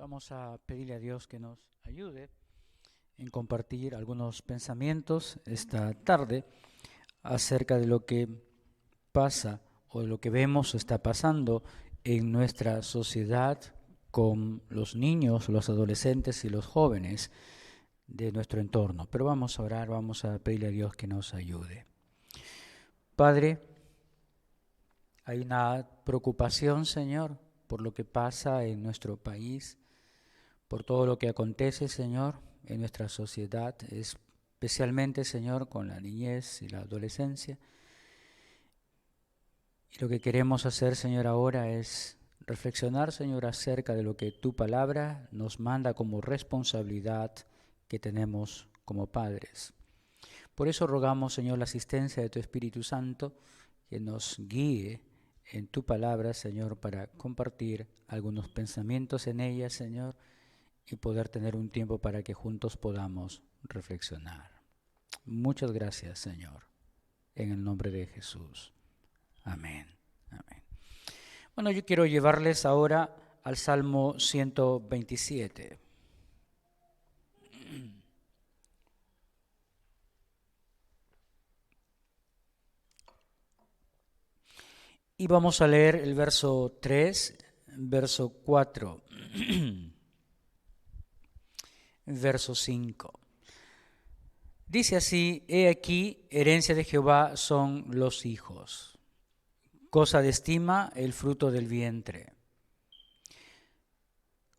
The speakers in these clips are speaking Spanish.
Vamos a pedirle a Dios que nos ayude en compartir algunos pensamientos esta tarde acerca de lo que pasa o de lo que vemos o está pasando en nuestra sociedad con los niños, los adolescentes y los jóvenes de nuestro entorno. Pero vamos a orar, vamos a pedirle a Dios que nos ayude. Padre, hay una preocupación, Señor, por lo que pasa en nuestro país, por todo lo que acontece, Señor, en nuestra sociedad, especialmente, Señor, con la niñez y la adolescencia. Y lo que queremos hacer, Señor, ahora es reflexionar, Señor, acerca de lo que tu palabra nos manda como responsabilidad que tenemos como padres. Por eso rogamos, Señor, la asistencia de tu Espíritu Santo, que nos guíe en tu palabra, Señor, para compartir algunos pensamientos en ella, Señor, y poder tener un tiempo para que juntos podamos reflexionar. Muchas gracias, Señor, en el nombre de Jesús. Amén. Amén. Bueno, yo quiero llevarles ahora al Salmo 127. Y vamos a leer el verso 3, verso 4, verso 5. Dice así: He aquí, herencia de Jehová son los hijos, cosa de estima el fruto del vientre.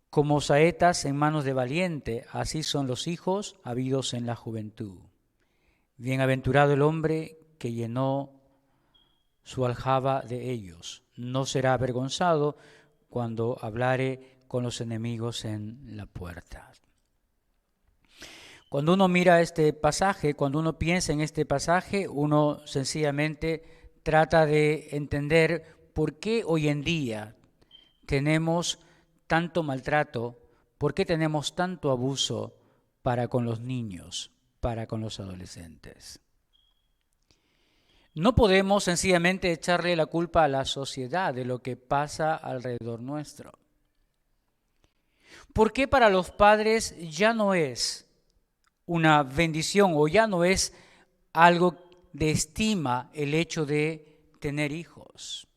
Como saetas en manos de valiente, así son los hijos habidos en la juventud. Bienaventurado el hombre que llenó su aljaba de ellos. No será avergonzado cuando hablare con los enemigos en la puerta. Cuando uno mira este pasaje, cuando uno piensa en este pasaje, uno sencillamente trata de entender por qué hoy en día tenemos tanto maltrato, por qué tenemos tanto abuso para con los niños, para con los adolescentes. No podemos sencillamente echarle la culpa a la sociedad de lo que pasa alrededor nuestro. ¿Por qué para los padres ya no es una bendición o ya no es algo de estima el hecho de tener hijos?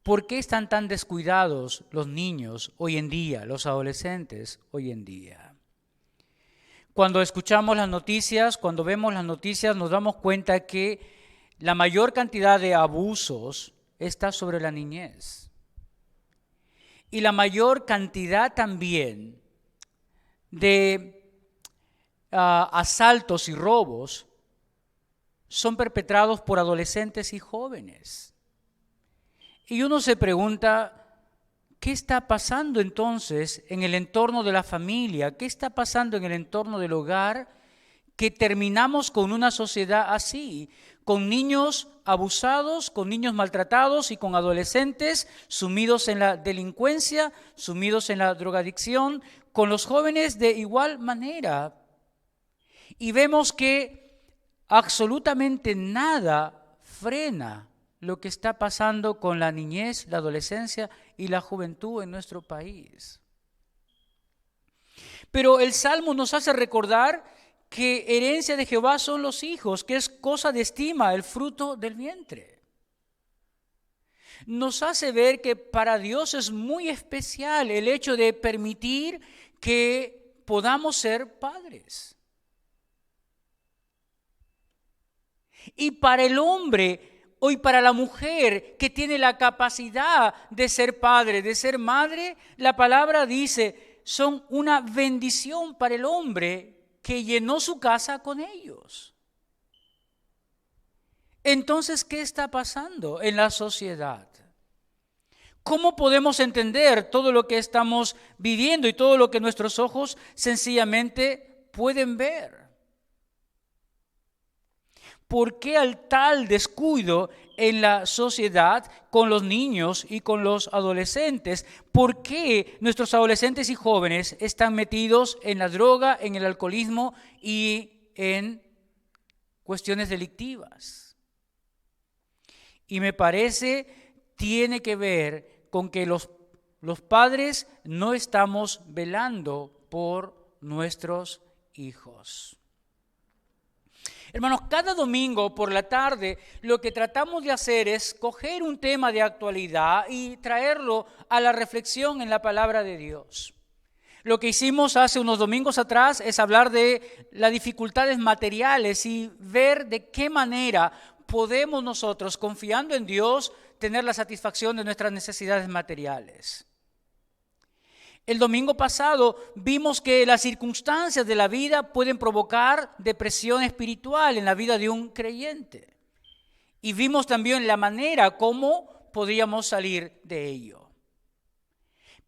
¿Por qué están tan descuidados los niños hoy en día, los adolescentes hoy en día? Cuando escuchamos las noticias, cuando vemos las noticias, nos damos cuenta que la mayor cantidad de abusos está sobre la niñez. Y la mayor cantidad también de asaltos y robos son perpetrados por adolescentes y jóvenes. Y uno se pregunta, ¿qué está pasando entonces en el entorno de la familia? ¿Qué está pasando en el entorno del hogar que terminamos con una sociedad así? Con niños abusados, con niños maltratados y con adolescentes sumidos en la delincuencia, sumidos en la drogadicción, con los jóvenes de igual manera. Y vemos que absolutamente nada frena lo que está pasando con la niñez, la adolescencia y la juventud en nuestro país. Pero el Salmo nos hace recordar que herencia de Jehová son los hijos, que es cosa de estima el fruto del vientre. Nos hace ver que para Dios es muy especial el hecho de permitir que podamos ser padres. Y para el hombre hoy para la mujer que tiene la capacidad de ser padre, de ser madre, la palabra dice, son una bendición para el hombre que llenó su casa con ellos. Entonces, ¿qué está pasando en la sociedad? ¿Cómo podemos entender todo lo que estamos viviendo y todo lo que nuestros ojos sencillamente pueden ver? ¿Por qué al tal descuido en la sociedad con los niños y con los adolescentes? ¿Por qué nuestros adolescentes y jóvenes están metidos en la droga, en el alcoholismo y en cuestiones delictivas? Y me parece tiene que ver con que los los padres no estamos velando por nuestros hijos. Hermanos, cada domingo por la tarde lo que tratamos de hacer es coger un tema de actualidad y traerlo a la reflexión en la palabra de Dios. Lo que hicimos hace unos domingos atrás es hablar de las dificultades materiales y ver de qué manera podemos nosotros, confiando en Dios, tener la satisfacción de nuestras necesidades materiales. El domingo pasado vimos que las circunstancias de la vida pueden provocar depresión espiritual en la vida de un creyente. Y vimos también la manera como podríamos salir de ello.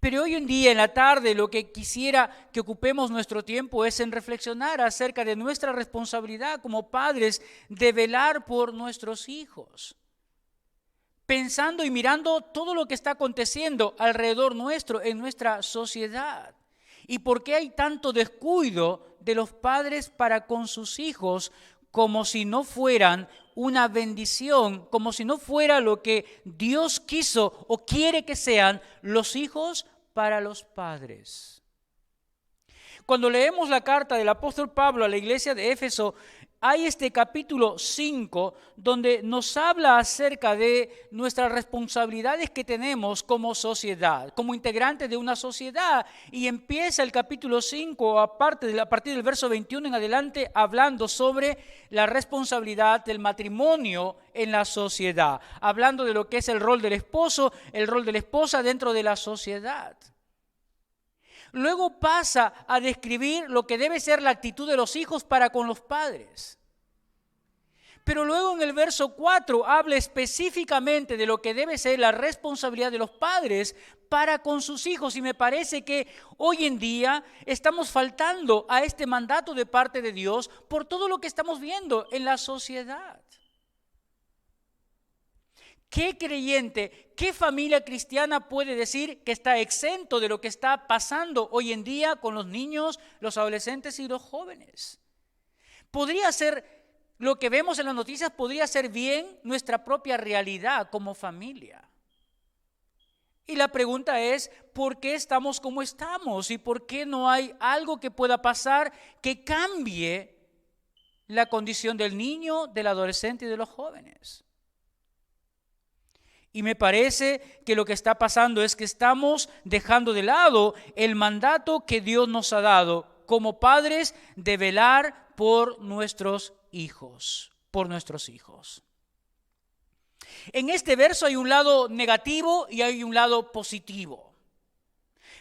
Pero hoy en día, en la tarde, lo que quisiera que ocupemos nuestro tiempo es en reflexionar acerca de nuestra responsabilidad como padres de velar por nuestros hijos. Pensando y mirando todo lo que está aconteciendo alrededor nuestro, en nuestra sociedad. Y por qué hay tanto descuido de los padres para con sus hijos, como si no fueran una bendición, como si no fuera lo que Dios quiso o quiere que sean los hijos para los padres. Cuando leemos la carta del apóstol Pablo a la iglesia de Éfeso, hay este capítulo 5 donde nos habla acerca de nuestras responsabilidades que tenemos como sociedad, como integrantes de una sociedad. Y empieza el capítulo 5 a partir del verso 21 en adelante hablando sobre la responsabilidad del matrimonio en la sociedad, hablando de lo que es el rol del esposo, el rol de la esposa dentro de la sociedad. Luego pasa a describir lo que debe ser la actitud de los hijos para con los padres. Pero luego en el verso 4 habla específicamente de lo que debe ser la responsabilidad de los padres para con sus hijos. Y me parece que hoy en día estamos faltando a este mandato de parte de Dios por todo lo que estamos viendo en la sociedad. ¿Qué creyente, qué familia cristiana puede decir que está exento de lo que está pasando hoy en día con los niños, los adolescentes y los jóvenes? Podría ser lo que vemos en las noticias, podría ser bien nuestra propia realidad como familia. Y la pregunta es, ¿por qué estamos como estamos? ¿Y por qué no hay algo que pueda pasar que cambie la condición del niño, del adolescente y de los jóvenes? Y me parece que lo que está pasando es que estamos dejando de lado el mandato que Dios nos ha dado como padres de velar por nuestros hijos, En este verso hay un lado negativo y hay un lado positivo.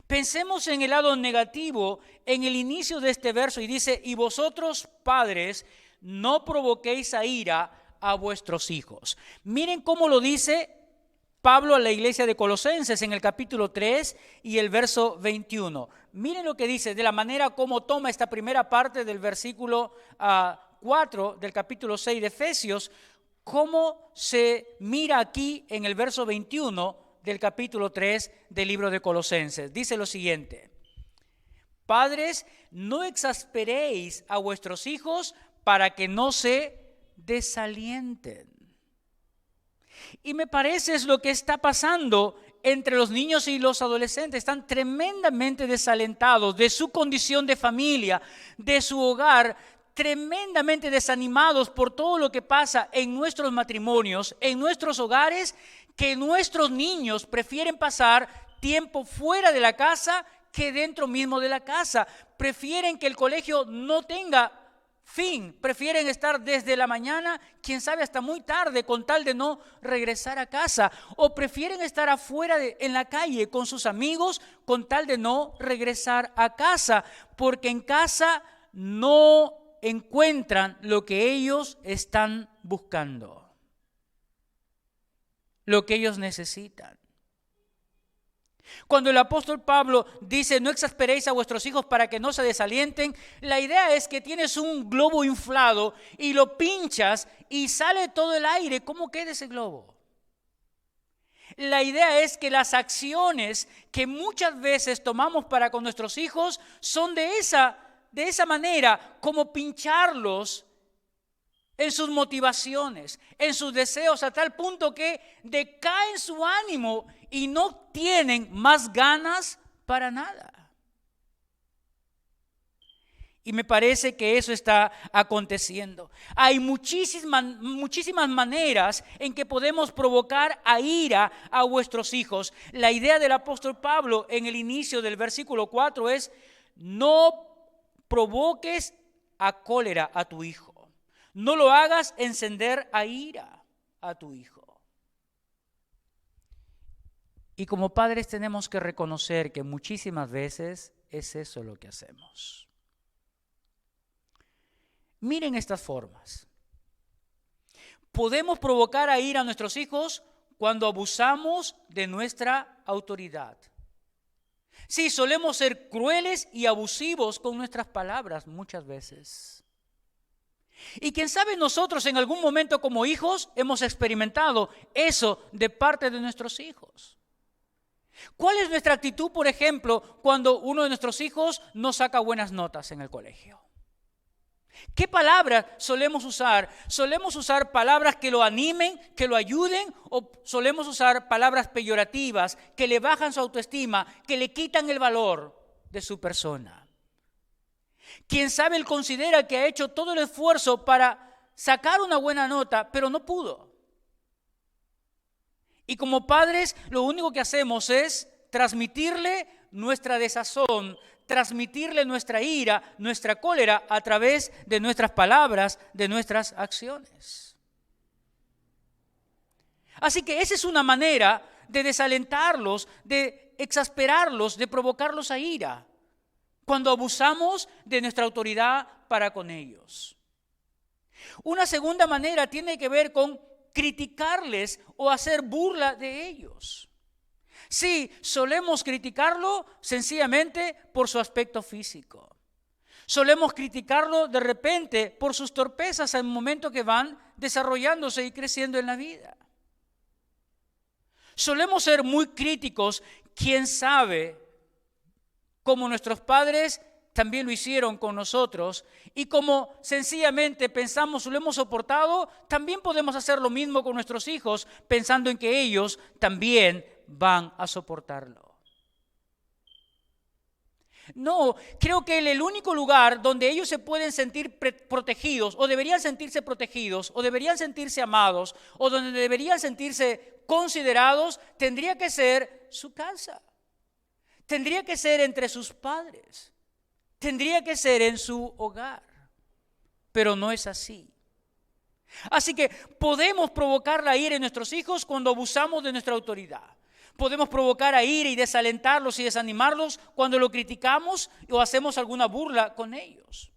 Pensemos en el lado negativo en el inicio de este verso y dice, y vosotros padres no provoquéis a ira a vuestros hijos. Miren cómo lo dice Pablo a la iglesia de Colosenses en el capítulo 3 y el verso 21. Miren lo que dice, de la manera como toma esta primera parte del versículo 4 del capítulo 6 de Efesios, cómo se mira aquí en el verso 21 del capítulo 3 del libro de Colosenses. Dice lo siguiente, padres, no exasperéis a vuestros hijos para que no se desalienten. Y me parece es lo que está pasando entre los niños y los adolescentes. Están tremendamente desalentados de su condición de familia, de su hogar, tremendamente desanimados por todo lo que pasa en nuestros matrimonios, en nuestros hogares, que nuestros niños prefieren pasar tiempo fuera de la casa que dentro mismo de la casa. Prefieren que el colegio no tenga fin, prefieren estar desde la mañana, quién sabe hasta muy tarde, con tal de no regresar a casa, o prefieren estar afuera en la calle con sus amigos, con tal de no regresar a casa, porque en casa no encuentran lo que ellos están buscando, lo que ellos necesitan. Cuando el apóstol Pablo dice, no exasperéis a vuestros hijos para que no se desalienten, la idea es que tienes un globo inflado y lo pinchas y sale todo el aire. ¿Cómo queda ese globo? La idea es que las acciones que muchas veces tomamos para con nuestros hijos son de esa manera, como pincharlos en sus motivaciones, en sus deseos, a tal punto que decaen su ánimo y no tienen más ganas para nada. Y me parece que eso está aconteciendo. Hay muchísimas maneras en que podemos provocar a ira a vuestros hijos. La idea del apóstol Pablo en el inicio del versículo 4 es: no provoques a cólera a tu hijo. No lo hagas encender a ira a tu hijo. Y como padres tenemos que reconocer que muchísimas veces es eso lo que hacemos. Miren estas formas. Podemos provocar a ira a nuestros hijos cuando abusamos de nuestra autoridad. Sí, solemos ser crueles y abusivos con nuestras palabras muchas veces. Y quién sabe, nosotros en algún momento como hijos hemos experimentado eso de parte de nuestros hijos. ¿Cuál es nuestra actitud, por ejemplo, cuando uno de nuestros hijos no saca buenas notas en el colegio? ¿Qué palabras solemos usar? ¿Solemos usar palabras que lo animen, que lo ayuden? ¿O solemos usar palabras peyorativas que le bajan su autoestima, que le quitan el valor de su persona? Quién sabe, él considera que ha hecho todo el esfuerzo para sacar una buena nota, pero no pudo. Y como padres, lo único que hacemos es transmitirle nuestra desazón, transmitirle nuestra ira, nuestra cólera a través de nuestras palabras, de nuestras acciones. Así que esa es una manera de desalentarlos, de exasperarlos, de provocarlos a ira, cuando abusamos de nuestra autoridad para con ellos. Una segunda manera tiene que ver con criticarles o hacer burla de ellos. Sí, solemos criticarlo sencillamente por su aspecto físico. Solemos criticarlo de repente por sus torpezas al momento que van desarrollándose y creciendo en la vida. Solemos ser muy críticos, quién sabe, como nuestros padres también lo hicieron con nosotros, y como sencillamente pensamos lo hemos soportado, también podemos hacer lo mismo con nuestros hijos, pensando en que ellos también van a soportarlo. No, creo que el único lugar donde ellos se pueden sentir protegidos, o deberían sentirse protegidos, o deberían sentirse amados, o donde deberían sentirse considerados, tendría que ser su casa. Tendría que ser entre sus padres. Tendría que ser en su hogar. Pero no es así. Así que podemos provocar la ira en nuestros hijos cuando abusamos de nuestra autoridad. Podemos provocar a ira y desalentarlos y desanimarlos cuando lo criticamos o hacemos alguna burla con ellos.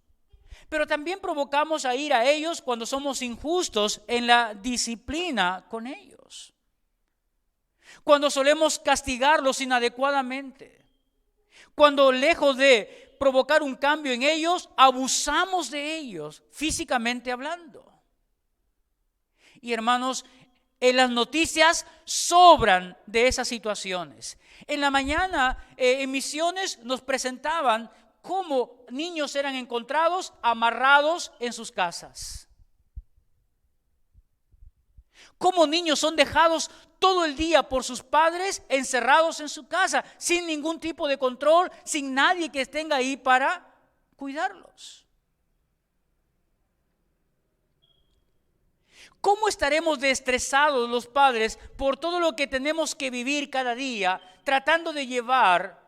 Pero también provocamos a ira a ellos cuando somos injustos en la disciplina con ellos. Cuando solemos castigarlos inadecuadamente. Cuando lejos de provocar un cambio en ellos, abusamos de ellos, físicamente hablando. Y hermanos, en las noticias sobran de esas situaciones. En la mañana, en Misiones nos presentaban cómo niños eran encontrados amarrados en sus casas. Cómo niños son dejados todo el día por sus padres encerrados en su casa, sin ningún tipo de control, sin nadie que esté ahí para cuidarlos. ¿Cómo estaremos estresados los padres por todo lo que tenemos que vivir cada día, tratando de llevar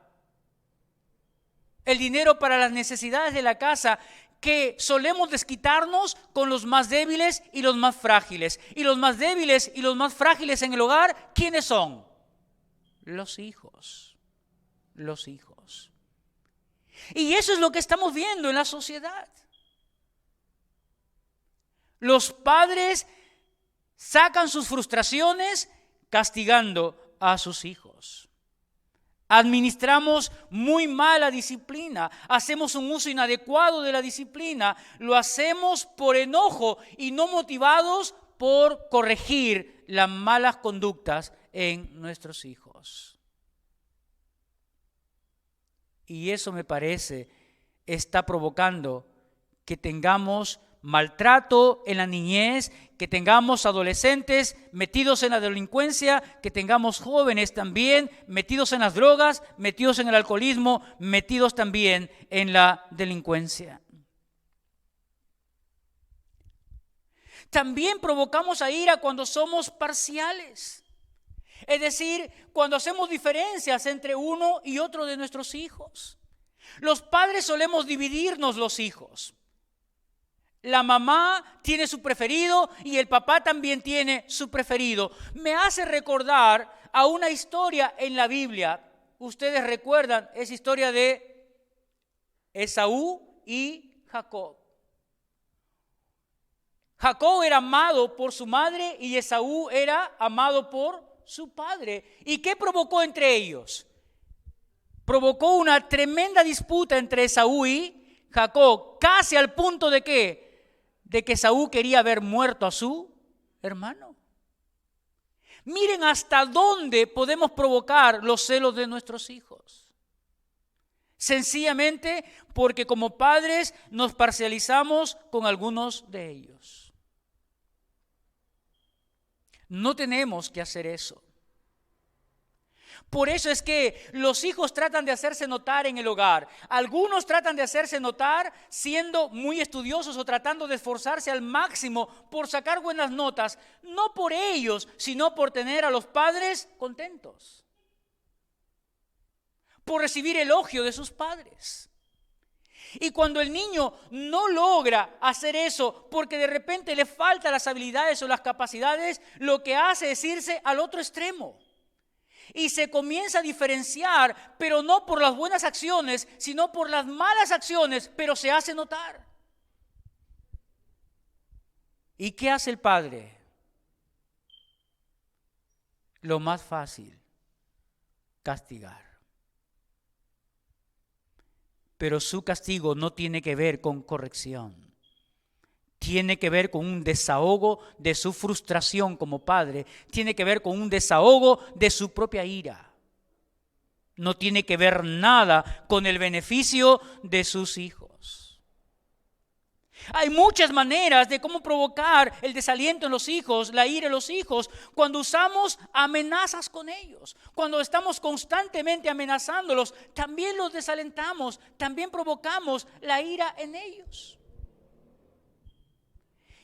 el dinero para las necesidades de la casa, que solemos desquitarnos con los más débiles y los más frágiles? Y los más débiles y los más frágiles en el hogar, ¿quiénes son? Los hijos. Los hijos. Y eso es lo que estamos viendo en la sociedad. Los padres sacan sus frustraciones castigando a sus hijos. Administramos muy mal la disciplina, hacemos un uso inadecuado de la disciplina, lo hacemos por enojo y no motivados por corregir las malas conductas en nuestros hijos. Y eso, me parece, está provocando que tengamos maltrato en la niñez, que tengamos adolescentes metidos en la delincuencia, que tengamos jóvenes también metidos en las drogas, metidos en el alcoholismo, metidos también en la delincuencia. También provocamos a ira cuando somos parciales, es decir, cuando hacemos diferencias entre uno y otro de nuestros hijos. Los padres solemos dividirnos los hijos. La mamá tiene su preferido y el papá también tiene su preferido. Me hace recordar a una historia en la Biblia. Ustedes recuerdan esa historia de Esaú y Jacob. Jacob era amado por su madre y Esaú era amado por su padre. ¿Y qué provocó entre ellos? Provocó una tremenda disputa entre Esaú y Jacob, casi al punto de ¿qué? De que Esaú quería ver muerto a su hermano. Miren hasta dónde podemos provocar los celos de nuestros hijos. Sencillamente porque como padres nos parcializamos con algunos de ellos. No tenemos que hacer eso. Por eso es que los hijos tratan de hacerse notar en el hogar. Algunos tratan de hacerse notar siendo muy estudiosos o tratando de esforzarse al máximo por sacar buenas notas, no por ellos, sino por tener a los padres contentos, por recibir elogio de sus padres. Y cuando el niño no logra hacer eso porque de repente le faltan las habilidades o las capacidades, lo que hace es irse al otro extremo. Y se comienza a diferenciar, pero no por las buenas acciones, sino por las malas acciones, pero se hace notar. ¿Y qué hace el padre? Lo más fácil, castigar. Pero su castigo no tiene que ver con corrección. Tiene que ver con un desahogo de su frustración como padre. Tiene que ver con un desahogo de su propia ira. No tiene que ver nada con el beneficio de sus hijos. Hay muchas maneras de cómo provocar el desaliento en los hijos, la ira en los hijos, cuando usamos amenazas con ellos. Cuando estamos constantemente amenazándolos, también los desalentamos, también provocamos la ira en ellos.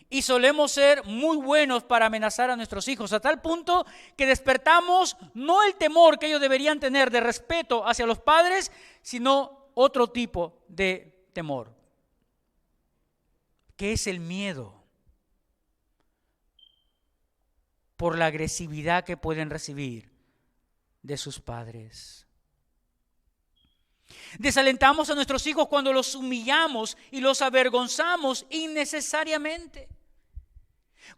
Y solemos ser muy buenos para amenazar a nuestros hijos, a tal punto que despertamos no el temor que ellos deberían tener de respeto hacia los padres, sino otro tipo de temor, que es el miedo por la agresividad que pueden recibir de sus padres. Desalentamos a nuestros hijos cuando los humillamos y los avergonzamos innecesariamente.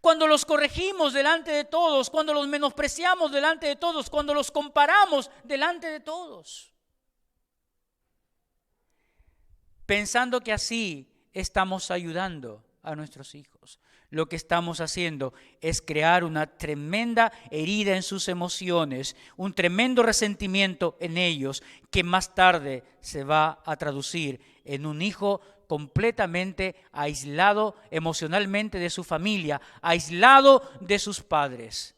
Cuando los corregimos delante de todos, cuando los menospreciamos delante de todos, cuando los comparamos delante de todos. Pensando que así estamos ayudando a nuestros hijos. Lo que estamos haciendo es crear una tremenda herida en sus emociones, un tremendo resentimiento en ellos que más tarde se va a traducir en un hijo completamente aislado emocionalmente de su familia, aislado de sus padres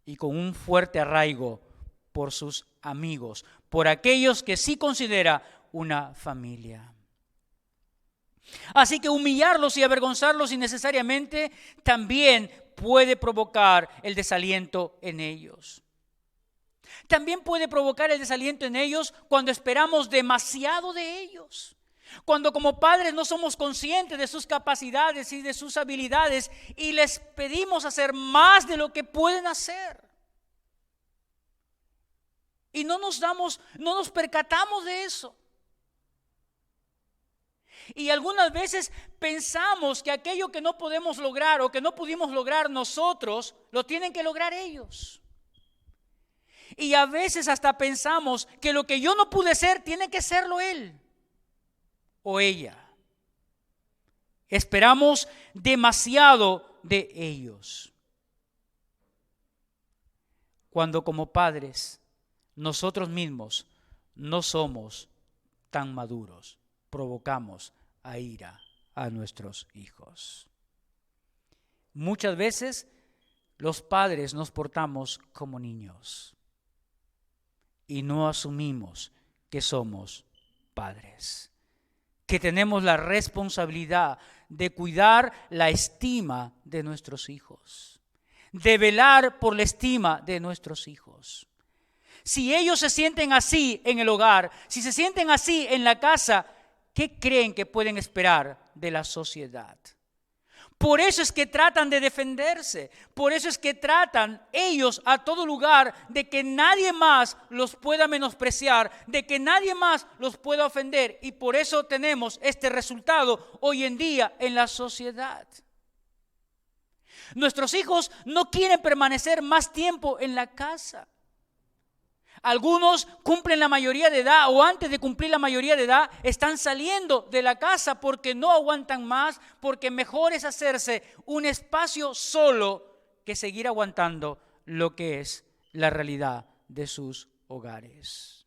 y con un fuerte arraigo por sus amigos, por aquellos que sí considera una familia. Así que humillarlos y avergonzarlos innecesariamente también puede provocar el desaliento en ellos. También puede provocar el desaliento en ellos cuando esperamos demasiado de ellos. Cuando como padres no somos conscientes de sus capacidades y de sus habilidades y les pedimos hacer más de lo que pueden hacer. Y no nos percatamos de eso. Y algunas veces pensamos que aquello que no podemos lograr o que no pudimos lograr nosotros, lo tienen que lograr ellos. Y a veces hasta pensamos que lo que yo no pude ser, tiene que serlo él o ella. Esperamos demasiado de ellos. Cuando como padres, nosotros mismos no somos tan maduros, provocamos a ira a nuestros hijos. Muchas veces los padres nos portamos como niños y no asumimos que somos padres, que tenemos la responsabilidad de cuidar la estima de nuestros hijos, de velar por la estima de nuestros hijos. Si ellos se sienten así en el hogar, si se sienten así en la casa, ¿qué creen que pueden esperar de la sociedad? Por eso es que tratan de defenderse, por eso es que tratan ellos a todo lugar de que nadie más los pueda menospreciar, de que nadie más los pueda ofender, y por eso tenemos este resultado hoy en día en la sociedad. Nuestros hijos no quieren permanecer más tiempo en la casa. Algunos cumplen la mayoría de edad o antes de cumplir la mayoría de edad están saliendo de la casa porque no aguantan más, porque mejor es hacerse un espacio solo que seguir aguantando lo que es la realidad de sus hogares.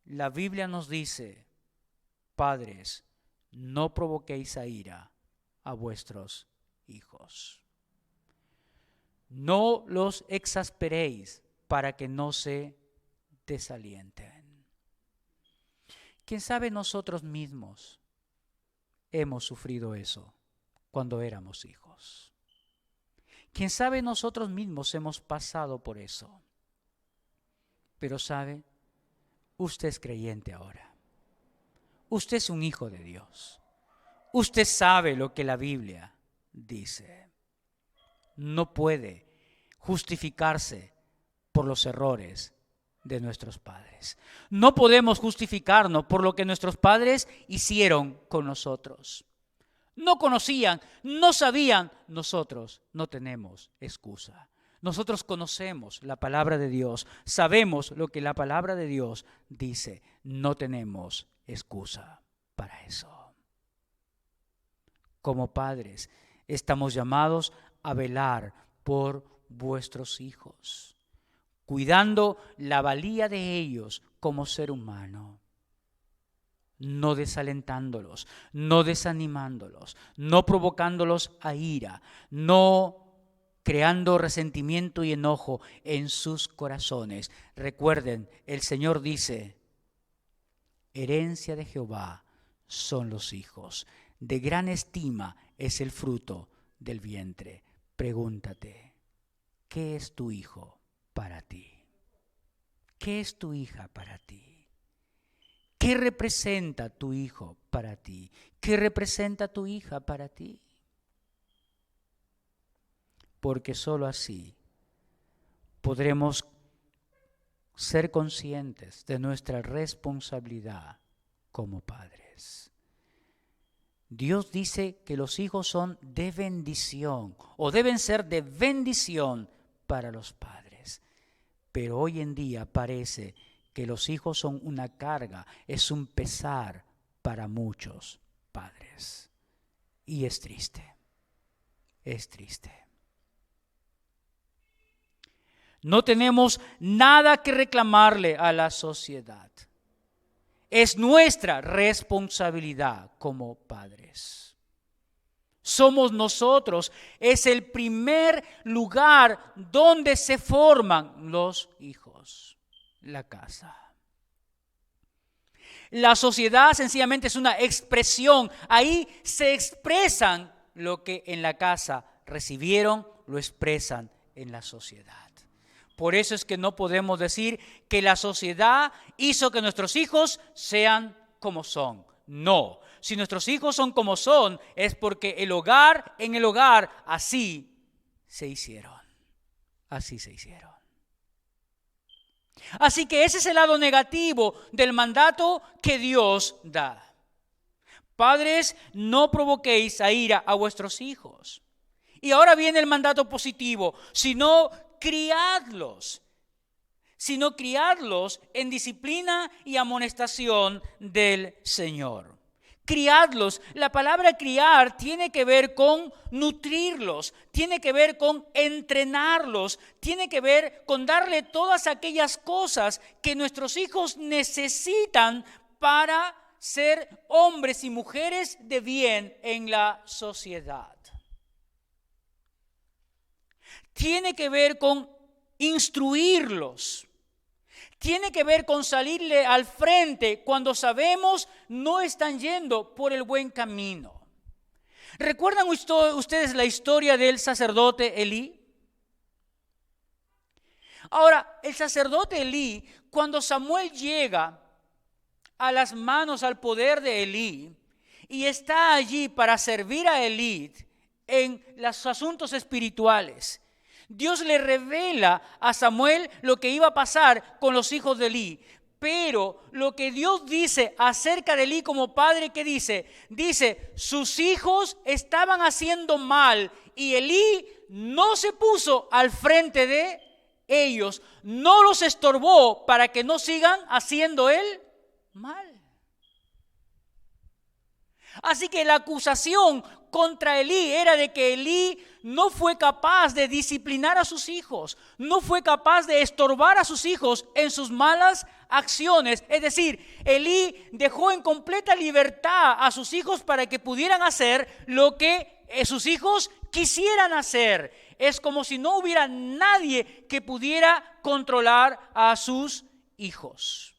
La Biblia nos dice, padres, no provoquéis a ira a vuestros hijos. No los exasperéis para que no se desalienten. ¿Quién sabe nosotros mismos hemos sufrido eso cuando éramos hijos? ¿Quién sabe nosotros mismos hemos pasado por eso? Pero sabe, usted es creyente ahora. Usted es un hijo de Dios. Usted sabe lo que la Biblia dice. No puede justificarse por los errores de nuestros padres. No podemos justificarnos por lo que nuestros padres hicieron con nosotros. No conocían, no sabían, nosotros no tenemos excusa. Nosotros conocemos la palabra de Dios, sabemos lo que la palabra de Dios dice, no tenemos excusa para eso. Como padres, estamos llamados a velar por vuestros hijos, cuidando la valía de ellos como ser humano, no desalentándolos, no desanimándolos, no provocándolos a ira, no creando resentimiento y enojo en sus corazones. Recuerden, el Señor dice, herencia de Jehová son los hijos, de gran estima es el fruto del vientre. Pregúntate, ¿qué es tu hijo para ti? ¿Qué es tu hija para ti? ¿Qué representa tu hijo para ti? ¿Qué representa tu hija para ti? Porque sólo así podremos ser conscientes de nuestra responsabilidad como padres. Dios dice que los hijos son de bendición o deben ser de bendición para los padres. Pero hoy en día parece que los hijos son una carga, es un pesar para muchos padres. Y es triste, es triste. No tenemos nada que reclamarle a la sociedad. Es nuestra responsabilidad como padres. Somos nosotros, es el primer lugar donde se forman los hijos, la casa. La sociedad sencillamente es una expresión, ahí se expresan lo que en la casa recibieron, lo expresan en la sociedad. Por eso es que no podemos decir que la sociedad hizo que nuestros hijos sean como son. No, si nuestros hijos son como son, es porque en el hogar, así se hicieron. Así se hicieron. Así que ese es el lado negativo del mandato que Dios da. Padres, no provoquéis a ira a vuestros hijos. Y ahora viene el mandato positivo, sino criadlos en disciplina y amonestación del Señor. Criadlos, la palabra criar tiene que ver con nutrirlos, tiene que ver con entrenarlos, tiene que ver con darle todas aquellas cosas que nuestros hijos necesitan para ser hombres y mujeres de bien en la sociedad. Tiene que ver con instruirlos. Tiene que ver con salirle al frente cuando sabemos no están yendo por el buen camino. ¿Recuerdan ustedes la historia del sacerdote Elí? Ahora, el sacerdote Elí, cuando Samuel llega a las manos, al poder de Elí, y está allí para servir a Elí en los asuntos espirituales, Dios le revela a Samuel lo que iba a pasar con los hijos de Elí. Pero lo que Dios dice acerca de Elí como padre, ¿qué dice? Dice, sus hijos estaban haciendo mal y Elí no se puso al frente de ellos, no los estorbó para que no sigan haciendo el mal. Así que la acusación contra Elí era de que Elí no fue capaz de disciplinar a sus hijos, no fue capaz de estorbar a sus hijos en sus malas acciones. Es decir, Elí dejó en completa libertad a sus hijos para que pudieran hacer lo que sus hijos quisieran hacer. Es como si no hubiera nadie que pudiera controlar a sus hijos.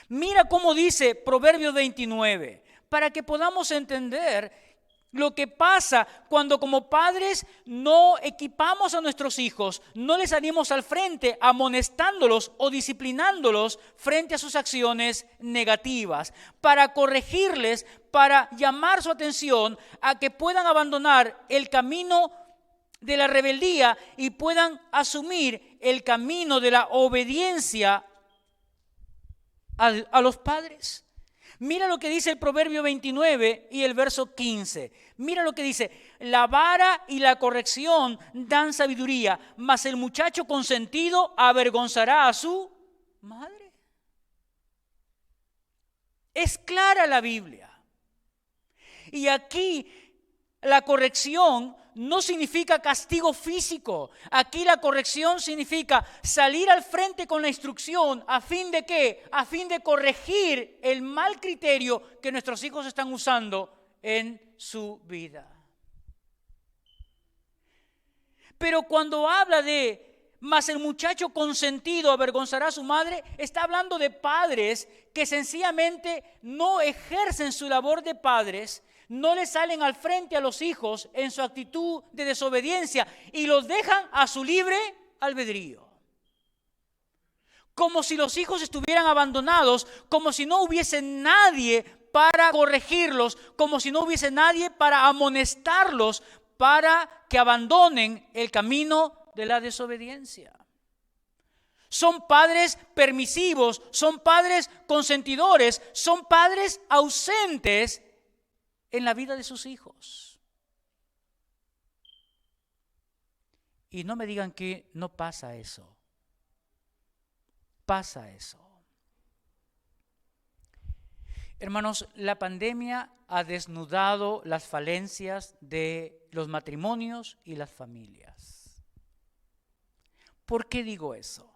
Mira cómo dice Proverbios 29, para que podamos entender lo que pasa cuando como padres no equipamos a nuestros hijos, no les salimos al frente amonestándolos o disciplinándolos frente a sus acciones negativas, para corregirles, para llamar su atención a que puedan abandonar el camino de la rebeldía y puedan asumir el camino de la obediencia a los padres. Mira lo que dice el Proverbio 29 y el verso 15. Mira lo que dice: la vara y la corrección dan sabiduría, mas el muchacho consentido avergonzará a su madre. Es clara la Biblia. Y aquí la corrección no significa castigo físico. Aquí la corrección significa salir al frente con la instrucción. ¿A fin de qué? A fin de corregir el mal criterio que nuestros hijos están usando en su vida. Pero cuando habla de mas el muchacho consentido avergonzará a su madre, está hablando de padres que sencillamente no ejercen su labor de padres, no le salen al frente a los hijos en su actitud de desobediencia y los dejan a su libre albedrío. Como si los hijos estuvieran abandonados, como si no hubiese nadie para corregirlos, como si no hubiese nadie para amonestarlos, para que abandonen el camino de la desobediencia. Son padres permisivos, son padres consentidores, son padres ausentes en la vida de sus hijos. Y no me digan que no pasa eso. Pasa eso. Hermanos, la pandemia ha desnudado las falencias de los matrimonios y las familias. ¿Por qué digo eso?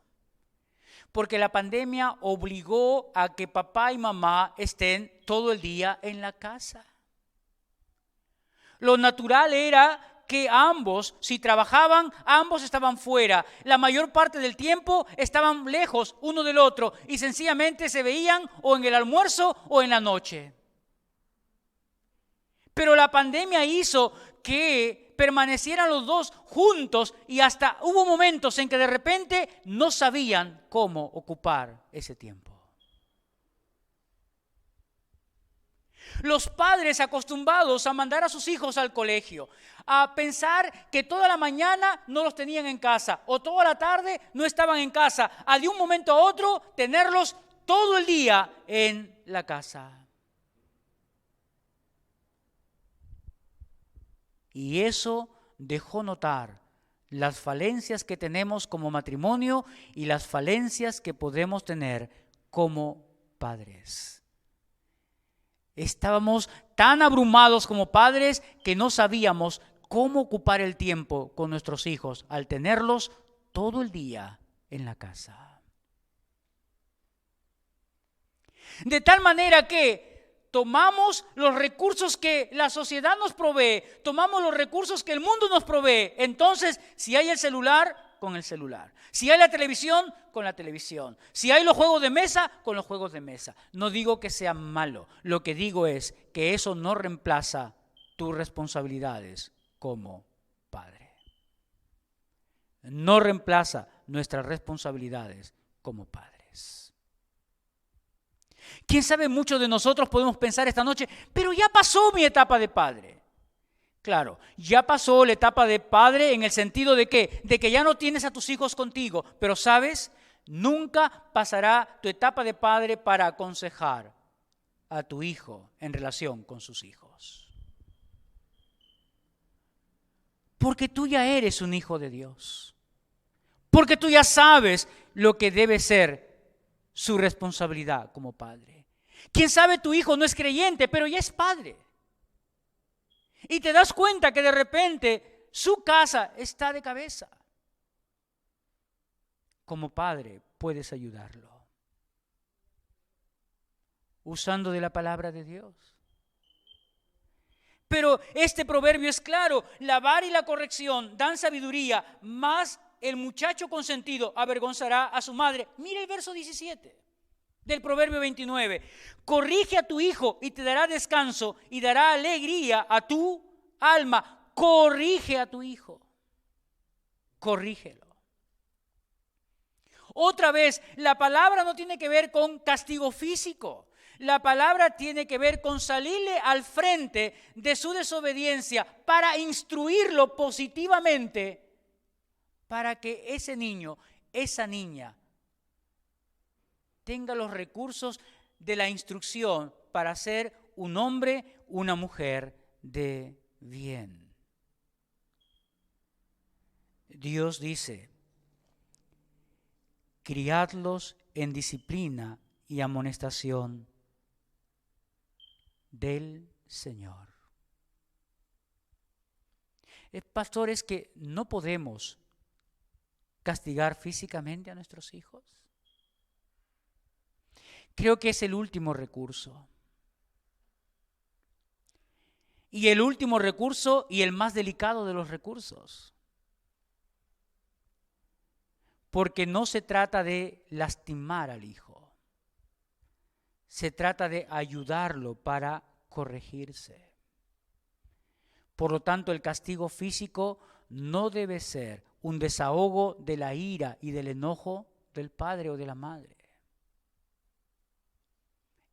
Porque la pandemia obligó a que papá y mamá estén todo el día en la casa. Lo natural era que ambos, si trabajaban, ambos estaban fuera. La mayor parte del tiempo estaban lejos uno del otro y sencillamente se veían o en el almuerzo o en la noche. Pero la pandemia hizo que permanecieran los dos juntos y hasta hubo momentos en que de repente no sabían cómo ocupar ese tiempo. Los padres acostumbrados a mandar a sus hijos al colegio, a pensar que toda la mañana no los tenían en casa o toda la tarde no estaban en casa, a de un momento a otro tenerlos todo el día en la casa. Y eso dejó notar las falencias que tenemos como matrimonio y las falencias que podemos tener como padres. Estábamos tan abrumados como padres que no sabíamos cómo ocupar el tiempo con nuestros hijos al tenerlos todo el día en la casa. De tal manera que tomamos los recursos que la sociedad nos provee, tomamos los recursos que el mundo nos provee. Entonces, si hay el celular, con el celular. Si hay la televisión, con la televisión. Si hay los juegos de mesa, con los juegos de mesa. No digo que sea malo. Lo que digo es que eso no reemplaza tus responsabilidades como padre. No reemplaza nuestras responsabilidades como padres. Quién sabe, muchos de nosotros podemos pensar esta noche, pero ya pasó mi etapa de padre. Claro, ya pasó la etapa de padre en el sentido de que ya no tienes a tus hijos contigo, pero sabes, nunca pasará tu etapa de padre para aconsejar a tu hijo en relación con sus hijos. Porque tú ya eres un hijo de Dios. Porque tú ya sabes lo que debe ser su responsabilidad como padre. Quién sabe, tu hijo no es creyente, pero ya es padre. Y te das cuenta que de repente su casa está de cabeza. Como padre puedes ayudarlo, usando de la palabra de Dios. Pero este proverbio es claro: la vara y la corrección dan sabiduría, mas el muchacho consentido avergonzará a su madre. Mira el verso 17 del proverbio 29. Corrige a tu hijo y te dará descanso y dará alegría a tu alma. Corrige a tu hijo. Corrígelo. Otra vez, la palabra no tiene que ver con castigo físico. La palabra tiene que ver con salirle al frente de su desobediencia para instruirlo positivamente, para que ese niño, esa niña, tenga los recursos de la instrucción para ser un hombre, una mujer de bien. Dios dice: criadlos en disciplina y amonestación del Señor. Pastor, es que no podemos castigar físicamente a nuestros hijos. Creo que es el último recurso. Y el último recurso y el más delicado de los recursos. Porque no se trata de lastimar al hijo. Se trata de ayudarlo para corregirse. Por lo tanto, el castigo físico no debe ser un desahogo de la ira y del enojo del padre o de la madre.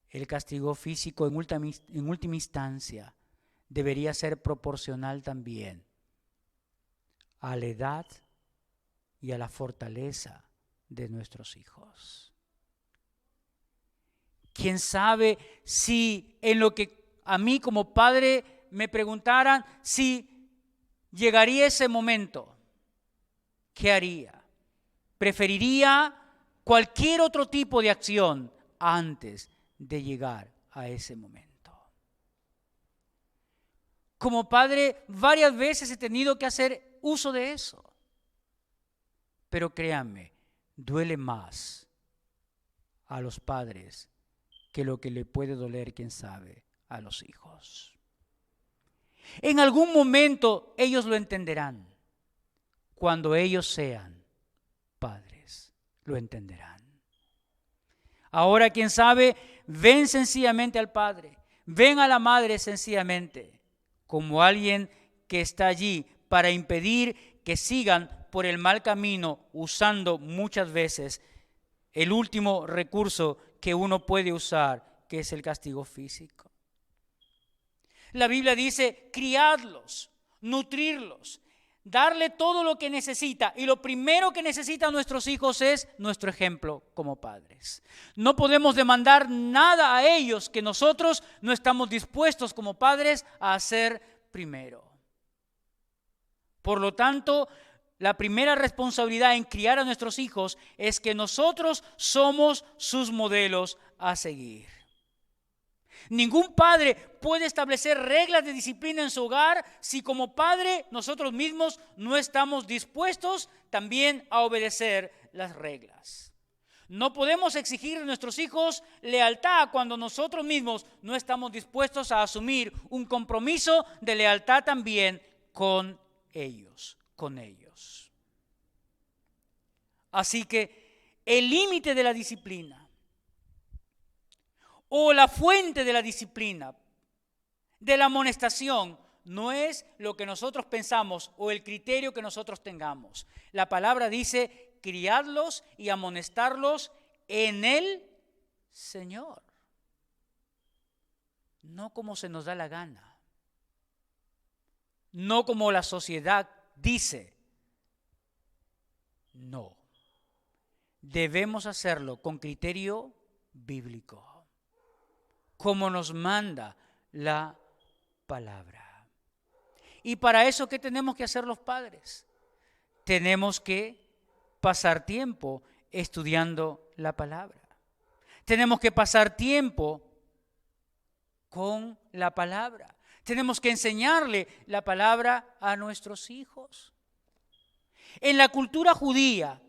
El castigo físico en última instancia debería ser proporcional también a la edad y a la fortaleza de nuestros hijos. ¿Quién sabe si en lo que a mí como padre me preguntaran si llegaría ese momento? ¿Qué haría? Preferiría cualquier otro tipo de acción antes de llegar a ese momento. Como padre, varias veces he tenido que hacer uso de eso. Pero créanme, duele más a los padres que lo que le puede doler, quién sabe, a los hijos. En algún momento ellos lo entenderán. Cuando ellos sean padres, lo entenderán. Ahora, quién sabe, ven sencillamente al padre, ven a la madre sencillamente como alguien que está allí para impedir que sigan por el mal camino, usando muchas veces el último recurso que uno puede usar, que es el castigo físico. La Biblia dice: criadlos, nutrirlos, darle todo lo que necesita. Y lo primero que necesitan nuestros hijos es nuestro ejemplo como padres. No podemos demandar nada a ellos que nosotros no estamos dispuestos como padres a hacer primero. Por lo tanto, la primera responsabilidad en criar a nuestros hijos es que nosotros somos sus modelos a seguir. Ningún padre puede establecer reglas de disciplina en su hogar si como padre nosotros mismos no estamos dispuestos también a obedecer las reglas. No podemos exigir de nuestros hijos lealtad cuando nosotros mismos no estamos dispuestos a asumir un compromiso de lealtad también con ellos, Así que el límite de la disciplina o la fuente de la disciplina, de la amonestación, no es lo que nosotros pensamos o el criterio que nosotros tengamos. La palabra dice: criadlos y amonestarlos en el Señor. No como se nos da la gana. No como la sociedad dice. No. Debemos hacerlo con criterio bíblico, como nos manda la palabra. Y para eso, ¿qué tenemos que hacer los padres? Tenemos que pasar tiempo estudiando la palabra. Tenemos que pasar tiempo con la palabra. Tenemos que enseñarle la palabra a nuestros hijos. En la cultura judía,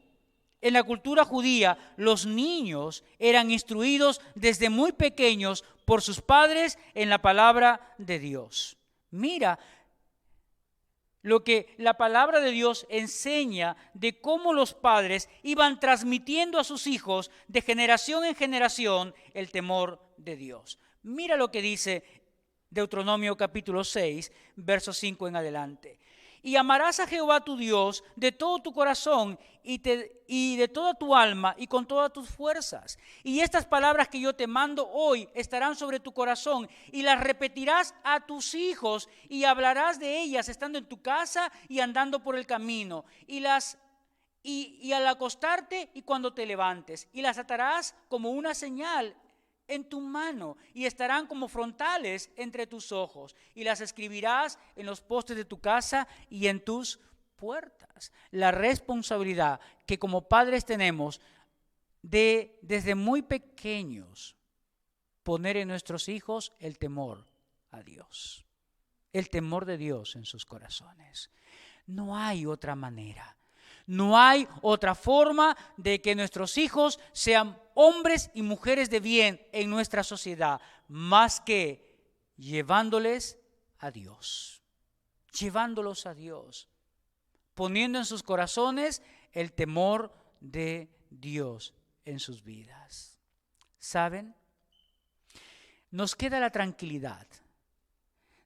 los niños eran instruidos desde muy pequeños por sus padres en la palabra de Dios. Mira lo que la palabra de Dios enseña de cómo los padres iban transmitiendo a sus hijos de generación en generación el temor de Dios. Mira lo que dice Deuteronomio capítulo 6, verso 5 en adelante. Y amarás a Jehová tu Dios de todo tu corazón y de toda tu alma y con todas tus fuerzas. Y estas palabras que yo te mando hoy estarán sobre tu corazón y las repetirás a tus hijos y hablarás de ellas estando en tu casa y andando por el camino. Y al acostarte y cuando te levantes. Y las atarás como una señal en tu mano y estarán como frontales entre tus ojos, y las escribirás en los postes de tu casa y en tus puertas. La responsabilidad que como padres tenemos de desde muy pequeños poner en nuestros hijos el temor a Dios, el temor de Dios en sus corazones. No hay otra manera. No hay otra forma de que nuestros hijos sean hombres y mujeres de bien en nuestra sociedad, más que llevándoles a Dios, llevándolos a Dios, poniendo en sus corazones el temor de Dios en sus vidas. ¿Saben? Nos queda la tranquilidad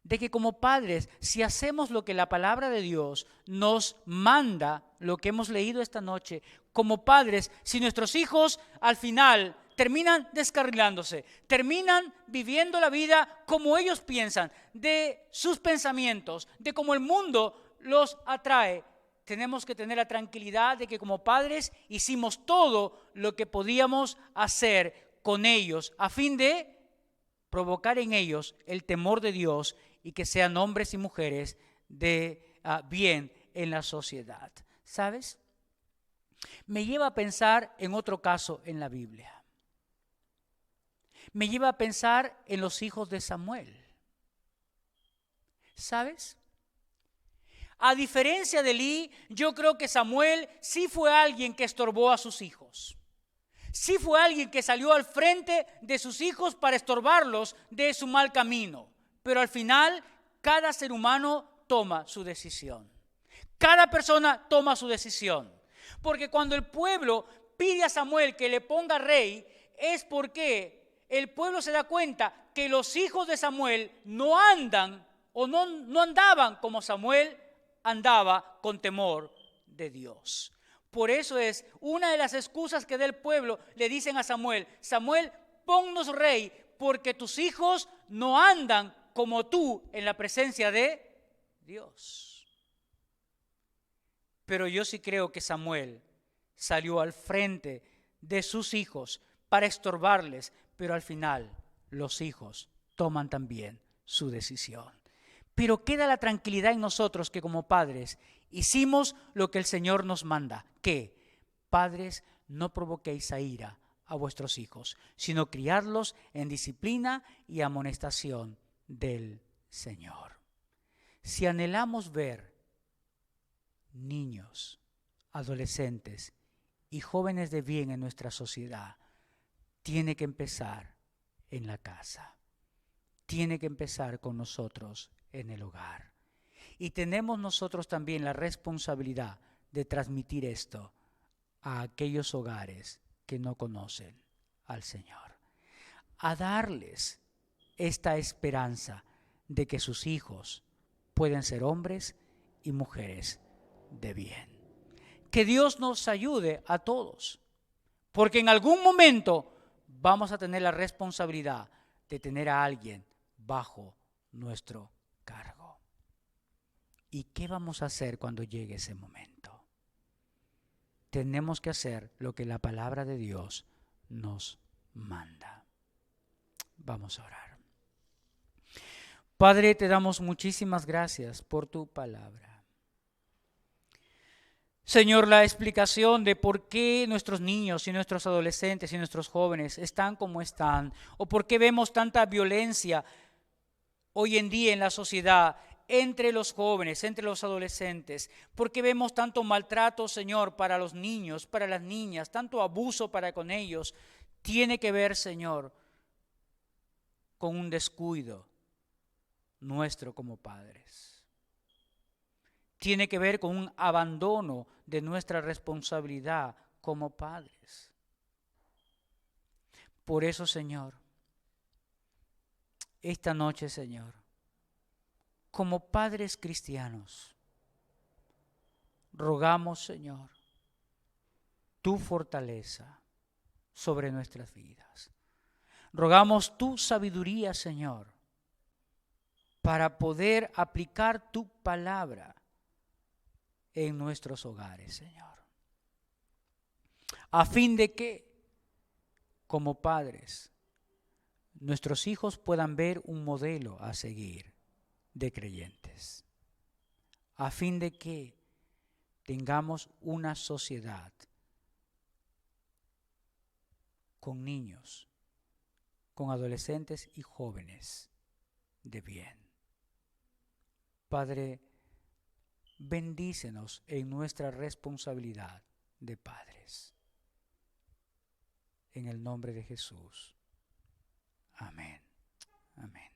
de que como padres, si hacemos lo que la palabra de Dios nos manda, lo que hemos leído esta noche, como padres, si nuestros hijos al final terminan descarrilándose, terminan viviendo la vida como ellos piensan, de sus pensamientos, de cómo el mundo los atrae, tenemos que tener la tranquilidad de que como padres hicimos todo lo que podíamos hacer con ellos a fin de provocar en ellos el temor de Dios y que sean hombres y mujeres de bien en la sociedad. ¿Sabes? Me lleva a pensar en otro caso en la Biblia. Me lleva a pensar en los hijos de Samuel. ¿Sabes? A diferencia de Elí, yo creo que Samuel sí fue alguien que estorbó a sus hijos. Sí fue alguien que salió al frente de sus hijos para estorbarlos de su mal camino. Pero al final, cada ser humano toma su decisión. Cada persona toma su decisión. Porque cuando el pueblo pide a Samuel que le ponga rey, es porque el pueblo se da cuenta que los hijos de Samuel no andan o no andaban como Samuel andaba, con temor de Dios. Por eso es una de las excusas que da el pueblo. Le dicen a Samuel: Samuel, ponnos rey, porque tus hijos no andan como tú en la presencia de Dios. Pero yo sí creo que Samuel salió al frente de sus hijos para estorbarles, pero al final los hijos toman también su decisión. Pero queda la tranquilidad en nosotros que como padres hicimos lo que el Señor nos manda, que padres, no provoquéis a ira a vuestros hijos, sino criadlos en disciplina y amonestación del Señor. Si anhelamos ver niños, adolescentes y jóvenes de bien en nuestra sociedad, tiene que empezar en la casa. Tiene que empezar con nosotros en el hogar. Y tenemos nosotros también la responsabilidad de transmitir esto a aquellos hogares que no conocen al Señor. A darles esta esperanza de que sus hijos pueden ser hombres y mujeres de bien. Que Dios nos ayude a todos, porque en algún momento vamos a tener la responsabilidad de tener a alguien bajo nuestro cargo. ¿Y qué vamos a hacer cuando llegue ese momento? Tenemos que hacer lo que la palabra de Dios nos manda. Vamos a orar. Padre, te damos muchísimas gracias por tu palabra. Señor, la explicación de por qué nuestros niños y nuestros adolescentes y nuestros jóvenes están como están, o por qué vemos tanta violencia hoy en día en la sociedad, entre los jóvenes, entre los adolescentes, por qué vemos tanto maltrato, Señor, para los niños, para las niñas, tanto abuso para con ellos, tiene que ver, Señor, con un descuido nuestro como padres. Tiene que ver con un abandono de nuestra responsabilidad como padres. Por eso, Señor, esta noche, Señor, como padres cristianos, rogamos, Señor, tu fortaleza sobre nuestras vidas. Rogamos tu sabiduría, Señor, para poder aplicar tu palabra en nuestros hogares, Señor. A fin de que, como padres, nuestros hijos puedan ver un modelo a seguir de creyentes. A fin de que tengamos una sociedad con niños, con adolescentes y jóvenes de bien. Padre, bendícenos en nuestra responsabilidad de padres. En el nombre de Jesús. Amén. Amén.